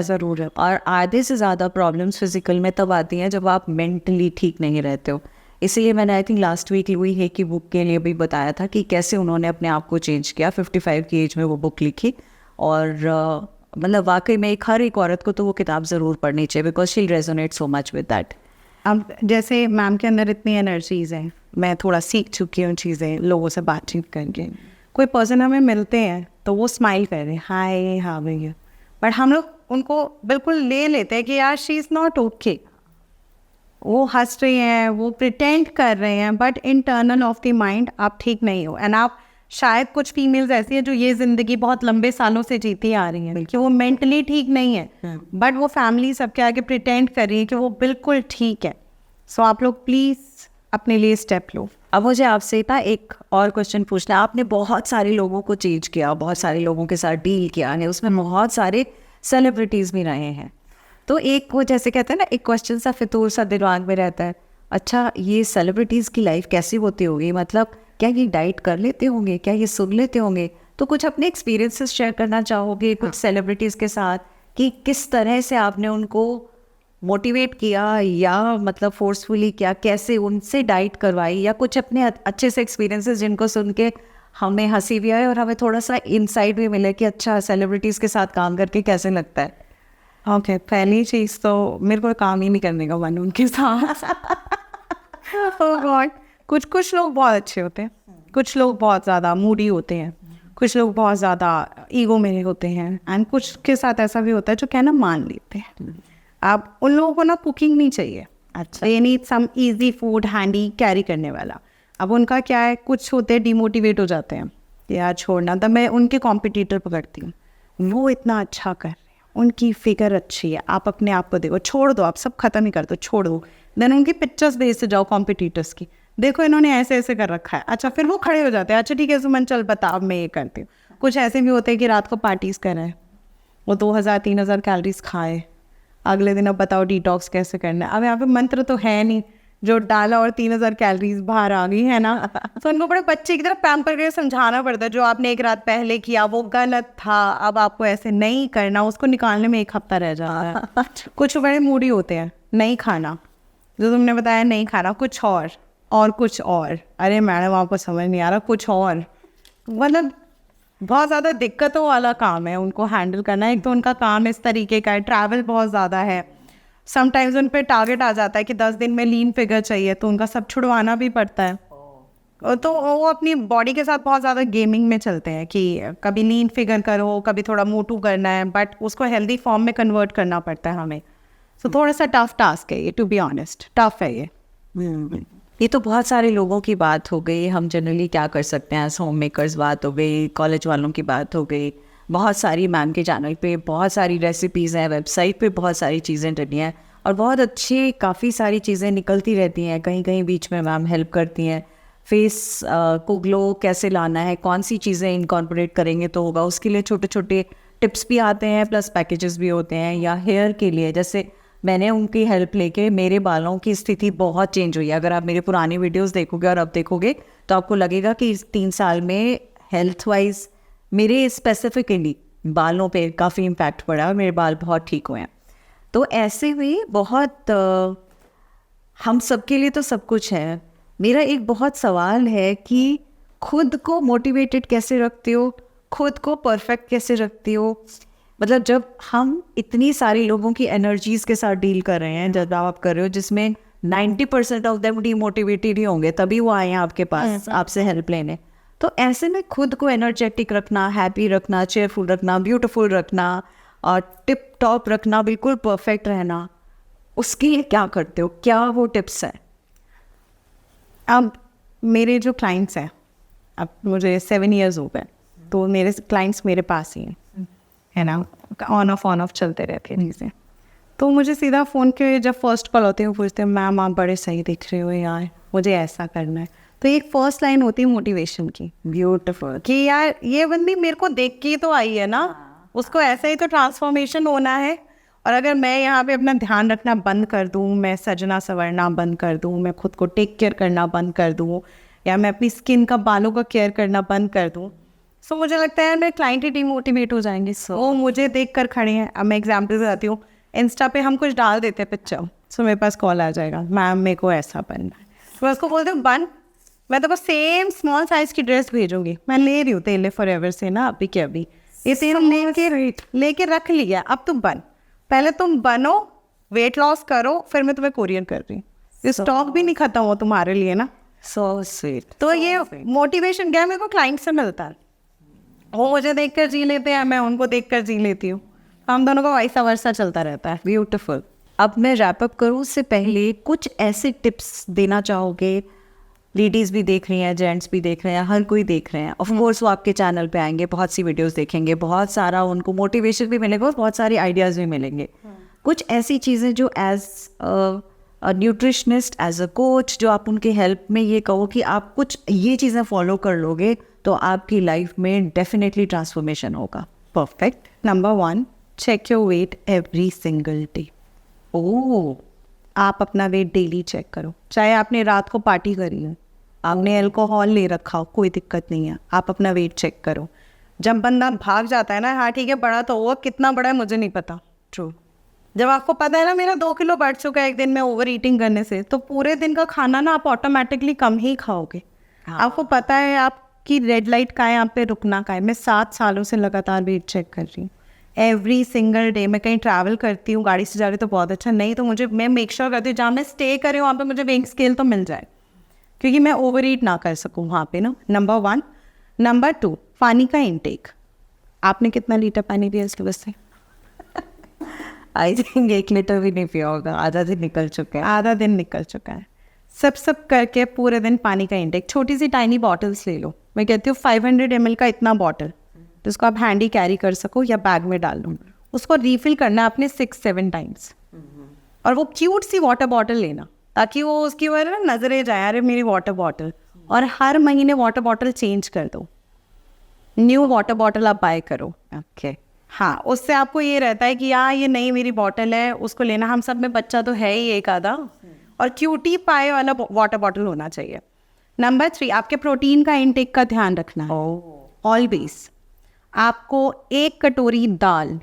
ज़रूरत। और आधे से ज़्यादा प्रॉब्लम्स फिजिकल में तब आती हैं जब आप मेंटली ठीक नहीं रहते हो। इसीलिए मैंने I think last week Louise Hay की बुक के लिए भी बताया था कि कैसे उन्होंने अपने आप को चेंज किया। 55 की एज में वो बुक लिखी, और मतलब वाकई में हर एक औरत को तो वो किताब ज़रूर पढ़नी चाहिए, because she resonate so much with that. अब जैसे मैम के अंदर इतनी एनर्जीज हैं, मैं थोड़ा सीख चुकी हूँ चीज़ें लोगों से बातचीत करके। कोई पर्सन हमें मिलते हैं तो वो स्माइल कर रहे हैं, hi how are you, but हम लोग उनको बिल्कुल ले लेते हैं कि यार शी इज़ नॉट ओके। वो हंस रहे हैं, वो प्रिटेंड कर रहे हैं, but internal of the mind आप ठीक नहीं हो। एंड आप शायद कुछ फीमेल्स ऐसी हैं जो ये ज़िंदगी बहुत लंबे सालों से जीती आ रही हैं कि वो मेंटली ठीक नहीं है, बट वो फैमिली सबके आगे प्रिटेंड कर रही है कि वो बिल्कुल ठीक है। सो आप लोग प्लीज़ अपने लिए स्टेप लो। अब मुझे आपसे ना एक और क्वेश्चन पूछना है। आपने बहुत सारे लोगों को चेंज किया, बहुत सारे लोगों के साथ डील किया है, उसमें बहुत सारे सेलिब्रिटीज़ भी रहे हैं। तो एक वो जैसे कहते हैं ना, एक क्वेश्चन सा फितूर सा दिमाग में रहता है, अच्छा ये सेलिब्रिटीज़ की लाइफ कैसी होती होगी, मतलब क्या ये डाइट कर लेते होंगे, क्या ये सुन लेते होंगे? तो कुछ अपने एक्सपीरियंसेस शेयर करना चाहोगे कुछ सेलिब्रिटीज़ के साथ कि किस तरह से आपने उनको मोटिवेट किया या मतलब फोर्सफुली किया, कैसे उनसे डाइट करवाई, या कुछ अपने अच्छे से एक्सपीरियंसेस जिनको सुन के हमें हंसी भी आए और हमें थोड़ा सा इंसाइट भी मिले कि अच्छा सेलिब्रिटीज़ के साथ काम करके कैसे लगता है? ओके, पहली चीज़ तो मेरे को काम ही नहीं करने का मन उनके साथ। Oh God, कुछ लोग बहुत अच्छे होते हैं, कुछ लोग बहुत ज़्यादा मूडी होते हैं, कुछ लोग बहुत ज़्यादा ईगो में होते हैं, एंड कुछ के साथ ऐसा भी होता है जो कहना मान लेते हैं। अब उन लोगों को ना कुकिंग नहीं चाहिए, अच्छा ये need some easy food handy carry करने वाला। अब उनका क्या है, कुछ होते हैं डिमोटिवेट हो जाते हैं यार छोड़ना, तब मैं उनके कॉम्पिटिटर पकड़ती हूँ, वो इतना अच्छा कर रहे हैं, उनकी फिगर अच्छी है, आप अपने आप को देखो, छोड़ दो, आप सब खत्म ही कर दो, छोड़ दो। देन उनकी पिक्चर्स भेज से जाओ कॉम्पिटिटर्स की, देखो इन्होंने ऐसे ऐसे कर रखा है, अच्छा फिर वो खड़े हो जाते हैं, अच्छा ठीक है सुमन चल बता अब मैं ये करती हूँ। कुछ ऐसे भी होते हैं कि रात को पार्टीज कर रहे हैं, वो 2000-3000 कैलोरीज खाए, अगले दिन अब बताओ डिटॉक्स कैसे करना है। अब यहाँ पे मंत्र तो है नहीं जो डाला और 3000 कैलोरीज बाहर आ गई है ना। तो उनको बड़े बच्चे की तरह पैम्पर करके समझाना पड़ता है, जो आपने एक रात पहले किया वो गलत था, अब आपको ऐसे नहीं करना, उसको निकालने में 1 हफ्ता रह जाता है। कुछ बड़े मूडी होते हैं, नहीं खाना, जो तुमने बताया नहीं खाना, कुछ और कुछ और, अरे मैडम आपको समझ नहीं आ रहा, कुछ और, मतलब बहुत ज़्यादा दिक्कतों वाला काम है उनको हैंडल करना। एक तो उनका काम इस तरीके का है, ट्रैवल बहुत ज़्यादा है, समटाइम्स उन पे टारगेट आ जाता है कि 10 दिन में लीन फिगर चाहिए, तो उनका सब छुड़वाना भी पड़ता है। तो वो अपनी बॉडी के साथ बहुत ज़्यादा गेमिंग में चलते हैं कि कभी लीन फिगर करो, कभी थोड़ा मोटू करना है, बट उसको हेल्दी फॉर्म में कन्वर्ट करना पड़ता है हमें। तो थोड़ा सा टफ टास्क है ये, टू बी ऑनेस्ट टफ है ये। ये तो बहुत सारे लोगों की बात हो गई, हम जनरली क्या कर सकते हैं, होम मेकर्स बात हो गई, कॉलेज वालों की बात हो गई, बहुत सारी मैम के चैनल पे बहुत सारी रेसिपीज़ हैं, वेबसाइट पे बहुत सारी चीज़ें डली हैं और बहुत अच्छी काफ़ी सारी चीज़ें निकलती रहती हैं, कहीं कहीं बीच में मैम हेल्प करती हैं। फेस को ग्लो कैसे लाना है, कौन सी चीज़ें इनकॉर्पोरेट करेंगे तो होगा, उसके लिए छोटे छोटे टिप्स भी आते हैं, प्लस पैकेजेस भी होते हैं। या हेयर के लिए जैसे मैंने उनकी हेल्प लेके मेरे बालों की स्थिति बहुत चेंज हुई है। अगर आप मेरे पुरानी वीडियोस देखोगे और अब देखोगे तो आपको लगेगा कि इस 3 साल में हेल्थ वाइज मेरे स्पेसिफिकली बालों पे काफ़ी इम्पैक्ट पड़ा और मेरे बाल बहुत ठीक हुए हैं। तो ऐसे में बहुत हम सबके लिए तो सब कुछ है। मेरा एक बहुत सवाल है कि खुद को मोटिवेटेड कैसे रखते हो, खुद को परफेक्ट कैसे रखते हो? मतलब जब हम इतनी सारी लोगों की एनर्जीज के साथ डील कर रहे हैं, जब आप कर रहे हो जिसमें 90% ऑफ देम डीमोटिवेटेड ही होंगे, तभी वो आए हैं आपके पास आपसे हेल्प लेने। तो ऐसे में खुद को एनर्जेटिक रखना, हैप्पी रखना, चेयरफुल रखना, ब्यूटीफुल रखना और टिप टॉप रखना, बिल्कुल परफेक्ट रहना, उसके लिए क्या करते हो? क्या वो टिप्स हैं? अब मेरे जो क्लाइंट्स हैं, अब मुझे 7 years हो गए, तो मेरे क्लाइंट्स मेरे पास ही हैं, है ना, ऑन ऑफ चलते रहते हैं चीज़ें। तो मुझे सीधा फ़ोन के जब फर्स्ट कॉल होते हैं वो पूछते हैं मैम आप बड़े सही दिख रहे हो यार, मुझे ऐसा करना है। तो एक फर्स्ट लाइन होती है मोटिवेशन की, ब्यूटीफुल, कि यार ये बंदी मेरे को देख के ही तो आई है ना, उसको ऐसा ही तो ट्रांसफॉर्मेशन होना है। और अगर मैं यहाँ पे अपना ध्यान रखना बंद कर दूँ, मैं सजना संवरना बंद कर दूँ, मैं खुद को टेक केयर करना बंद कर दूँ, या मैं अपनी स्किन का, बालों का केयर करना बंद कर दूँ, सो मुझे लगता है मेरे क्लाइंट ही डिमोटिवेट हो जाएंगे। वो मुझे देख कर खड़े हैं। अब मैं एग्जाम्पल बताती हूँ, इंस्टा पे हम कुछ डाल देते हैं पिक्चर, सो मेरे पास कॉल आ जाएगा मैम मेरे को ऐसा बनना है, तो मैं उसको बोलती हूँ बन, मैं तो बस सेम स्मॉल साइज़ की ड्रेस भेजूंगी, मैं ले रही हूँ तेले फॉरएवर से ना अभी के अभी, ये सेम लेके रख लिया, अब तुम बन, पहले तुम बनो, वेट लॉस करो, फिर मैं तुम्हें कोरियर कर रही हूँ, ये स्टॉक भी नहीं खत्म हो तुम्हारे लिए ना। So sweet. तो ये मोटिवेशन क्या मेरे को क्लाइंट से मिलता है, वो मुझे देखकर जी लेते हैं, मैं उनको देखकर जी लेती हूँ, हम दोनों का वैसा वर्षा चलता रहता है। ब्यूटीफुल। अब मैं रैप अप करूँ उससे पहले कुछ ऐसे टिप्स देना चाहोगे लेडीज़ भी देख रही हैं, जेंट्स भी देख रहे हैं, हर कोई देख रहे हैं। ऑफ कोर्स वो आपके चैनल पे आएंगे, बहुत सी वीडियोस देखेंगे, बहुत सारा उनको मोटिवेशन भी मिलेगा और बहुत सारे आइडियाज़ भी मिलेंगे। कुछ ऐसी चीज़ें जो as nutritionist, as a coach, जो आप उनके हेल्प में ये कहो कि आप कुछ ये चीज़ें फॉलो कर लोगे तो आपकी लाइफ में डेफिनेटली ट्रांसफॉर्मेशन होगा। Perfect. Number 1, check your weight every single day. Oh, आप अपना वेट डेली चेक करो, चाहे आपने रात को पार्टी करी हो, आपने अल्कोहल ले रखा हो, कोई दिक्कत नहीं है, आप अपना वेट चेक करो। जब बंदा भाग जाता है ना, हाँ ठीक है बड़ा तो हुआ, कितना बड़ा है मुझे नहीं पता। ट्रू। जब आपको पता है ना मेरा 2 किलो बढ़ चुका है एक दिन में ओवर ईटिंग करने से, तो पूरे दिन का खाना ना आप ऑटोमेटिकली कम ही खाओगे। आपको पता है आपकी रेड लाइट कहाँ है, आप पे रुकना कहाँ है। मैं 7 सालों से लगातार वेट चेक कर रही हूँ एवरी सिंगल डे। मैं कहीं ट्रैवल करती हूँ, गाड़ी से जा रही तो बहुत अच्छा, नहीं तो मैं मेक श्योर करती हूँ जहाँ मैं स्टे कर रही हूँ वहाँ पे मुझे वेइंग स्केल तो मिल जाए, क्योंकि मैं ओवर ईट ना कर सकूँ वहाँ पे ना। नंबर 1। नंबर 2, पानी का इंटेक। आपने कितना लीटर पानी पिया इसकी वजह से? आई थिंक 1 लीटर भी नहीं पिया होगा, आधा दिन निकल चुका है। आधा दिन निकल चुका है। सब करके पूरे दिन पानी का इंटेक, छोटी सी टाइनी बॉटल्स ले लो। मैं कहती हूँ 500 ml का इतना बॉटल, जिसको आप हैंडी कैरी कर सको या बैग में डाल लो, उसको रीफिल करना है आपने 6-7 टाइम्स। और वो क्यूट सी वाटर बॉटल लेना, ताकि वो उसकी वजह ना नजरे जाए, अरे मेरी वाटर बॉटल। और हर महीने वाटर बॉटल चेंज कर दो, न्यू वाटर बॉटल आप बाय करो। ओके। हाँ, उससे आपको ये रहता है कि हाँ ये नई मेरी बॉटल है, उसको लेना। हम सब में बच्चा तो है ही एक आधा, और क्यूटी पाए वाला वाटर बॉटल होना चाहिए। नंबर 3, आपके प्रोटीन का इंटेक का ध्यान रखना है। ऑलवेज आपको 1 कटोरी दाल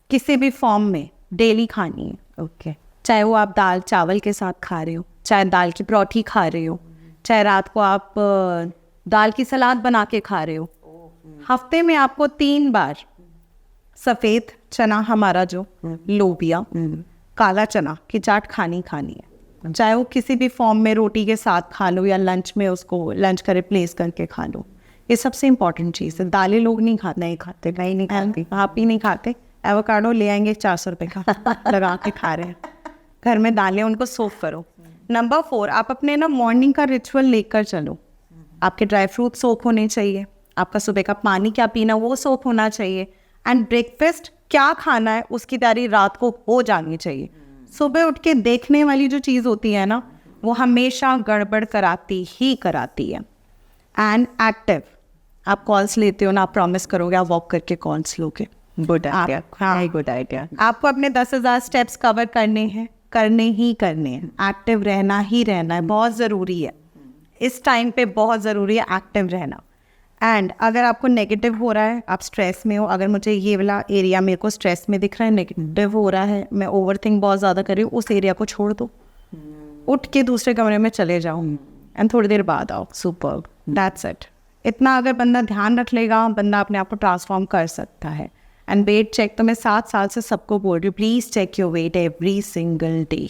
किसी भी फॉर्म में डेली खानी है। ओके। चाहे वो आप दाल चावल के साथ खा रहे हो, चाहे दाल की परोठी खा रहे हो, चाहे रात को आप दाल की सलाद बना के खा रहे हो। हफ्ते में आपको 3 बार सफ़ेद चना, हमारा जो लोबिया, काला चना की चाट खानी है। चाहे वो किसी भी फॉर्म में रोटी के साथ खा लो या लंच में उसको लंच का रिप्लेस करके खा लो। ये सबसे इंपॉर्टेंट चीज़ है। दालें लोग नहीं खाते। नहीं खाती। आप ही नहीं खाते। एवोकाडो ले आएंगे 400 रुपये का, लगा के खा रहे हैं। घर में दालें, उनको सोक करो। नंबर 4, आप अपने ना मॉर्निंग का रिचुअल लेकर चलो। आपके ड्राई फ्रूट सोक होने चाहिए, आपका सुबह का पानी क्या पीना वो सोक होना चाहिए, एंड ब्रेकफास्ट क्या खाना है उसकी तैयारी रात को हो जानी चाहिए। सुबह उठ के देखने वाली जो चीज़ होती है ना, वो हमेशा गड़बड़ कराती है। एंड एक्टिव, आप कॉल्स लेते हो ना, आप प्रॉमिस करोगे आप वॉक करके कॉल्स लोगे। गुड आइडिया, हाँ, गुड आइडिया। आपको अपने 10,000 स्टेप्स कवर करने हैं। एक्टिव रहना ही रहना है, बहुत ज़रूरी है इस टाइम पे, बहुत ज़रूरी है एक्टिव रहना। एंड अगर आपको नेगेटिव हो रहा है, आप स्ट्रेस में हो, अगर मुझे ये वाला एरिया मेरे को स्ट्रेस में दिख रहा है, नेगेटिव हो रहा है, मैं ओवरथिंक बहुत ज़्यादा कर रही हूँ, उस एरिया को छोड़ दो, उठ के दूसरे कमरे में चले जाओ एंड थोड़ी देर बाद आओ। सुपर। That's it. इतना अगर बंदा ध्यान रख लेगा, बंदा अपने आप को ट्रांसफॉर्म कर सकता है। एंड वेट चेक तो मैं 7 साल से सबको बोल रही हूँ, please check your weight every single day.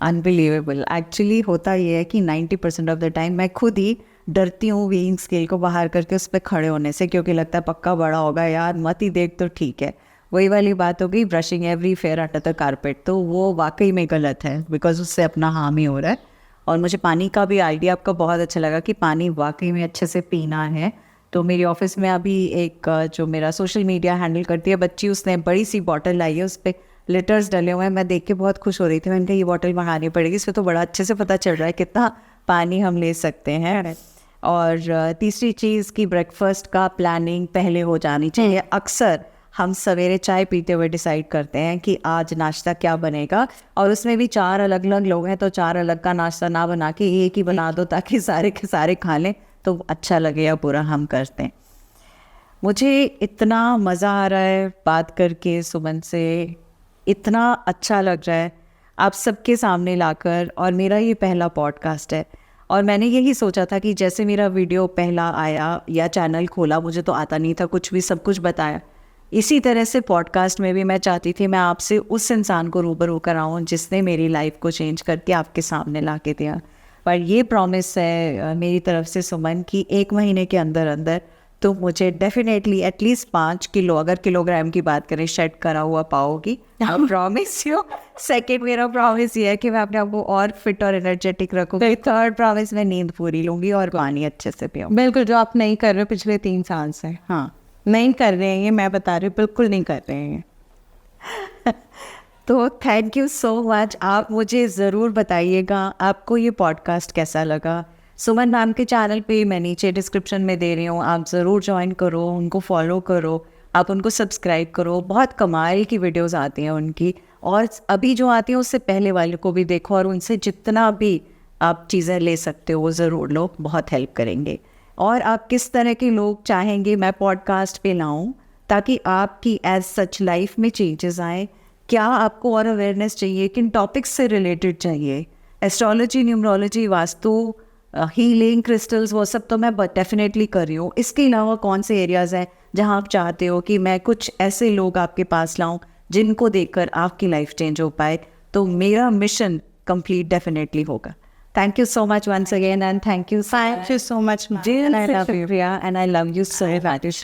Unbelievable. Actually होता ये है कि 90% ऑफ द टाइम मैं खुद ही डरती हूँ वेइंग स्केल को बाहर करके उस पर खड़े होने से, क्योंकि लगता है पक्का बड़ा होगा यार, मत ही देख तो ठीक है। वही वाली बात हो गई, brushing every fair under the carpet, तो वो वाकई में गलत है, बिकॉज उससे अपना हार्म ही हो रहा है। और मुझे पानी का भी आइडिया आपका बहुत अच्छा लगा कि पानी वाकई में अच्छे से पीना है। तो मेरी ऑफिस में अभी एक जो मेरा सोशल मीडिया हैंडल करती है बच्ची, उसने बड़ी सी बॉटल लाई है, उस पर लिटर्स डले हुए हैं। मैं देख के बहुत खुश हो रही थी। मैंने कहा ये बॉटल मंगानी पड़ेगी, इसमें तो बड़ा अच्छे से पता चल रहा है कितना पानी हम ले सकते हैं। और तीसरी चीज़ की ब्रेकफास्ट का प्लानिंग पहले हो जानी चाहिए। अक्सर हम सवेरे चाय पीते हुए डिसाइड करते हैं कि आज नाश्ता क्या बनेगा, और उसमें भी 4 अलग अलग लोग हैं, तो 4 अलग का नाश्ता ना बना के एक ही बना दो, ताकि सारे के सारे खा लें, तो अच्छा लगे या बुरा हम करते हैं। मुझे इतना मज़ा आ रहा है बात करके सुमन से, इतना अच्छा लग रहा है आप सबके सामने लाकर। और मेरा ये पहला पॉडकास्ट है, और मैंने यही सोचा था कि जैसे मेरा वीडियो पहला आया या चैनल खोला, मुझे तो आता नहीं था कुछ भी, सब कुछ बताया, इसी तरह से पॉडकास्ट में भी मैं चाहती थी मैं आपसे उस इंसान को रूबरू कराऊं जिसने मेरी लाइफ को चेंज करके आपके सामने ला के दिया। पर ये प्रॉमिस है मेरी तरफ से सुमन की, 1 महीने के अंदर अंदर तो मुझे डेफिनेटली एटलीस्ट 5 किलो, अगर किलोग्राम की बात करें, शेड करा हुआ पाओगी। I promise you. सेकेंड मेरा प्रॉमिस ये है कि मैं अपने आप को और फिट और एनर्जेटिक रखूँगी। थर्ड प्रॉमिस, मैं नींद पूरी लूँगी और पानी अच्छे से पीऊँ। बिल्कुल, जो आप नहीं कर रहे हो पिछले 3 साल से, हाँ, नहीं कर रहे हैं ये, मैं बता रही हूँ, बिल्कुल नहीं कर रहे हैं। तो थैंक यू सो मच। आप मुझे ज़रूर बताइएगा आपको ये पॉडकास्ट कैसा लगा। सुमन मैम के चैनल पे मैं नीचे डिस्क्रिप्शन में दे रही हूँ, आप ज़रूर ज्वाइन करो, उनको फॉलो करो, आप उनको सब्सक्राइब करो। बहुत कमाल की वीडियोस आती हैं उनकी, और अभी जो आती हैं उससे पहले वाले को भी देखो, और उनसे जितना भी आप चीज़ें ले सकते हो वो ज़रूर लो, बहुत हेल्प करेंगे। और आप किस तरह के लोग चाहेंगे मैं पॉडकास्ट पे लाऊं ताकि आपकी एज सच लाइफ में चेंजेस आए, क्या आपको और अवेयरनेस चाहिए, किन टॉपिक्स से रिलेटेड चाहिए, astrology, numerology, vastu, healing, crystals, वो सब तो मैं डेफिनेटली कर रही हूँ। इसके अलावा कौन से एरियाज़ हैं जहाँ आप चाहते हो कि मैं कुछ ऐसे लोग आपके पास लाऊं जिनको देखकर आपकी लाइफ चेंज हो पाए, तो मेरा मिशन कंप्लीट डेफिनेटली होगा। Thank you so much once again, and thank you Thank you so much, ma'am. Jill, And I love you. Shukriya, and I love you so much.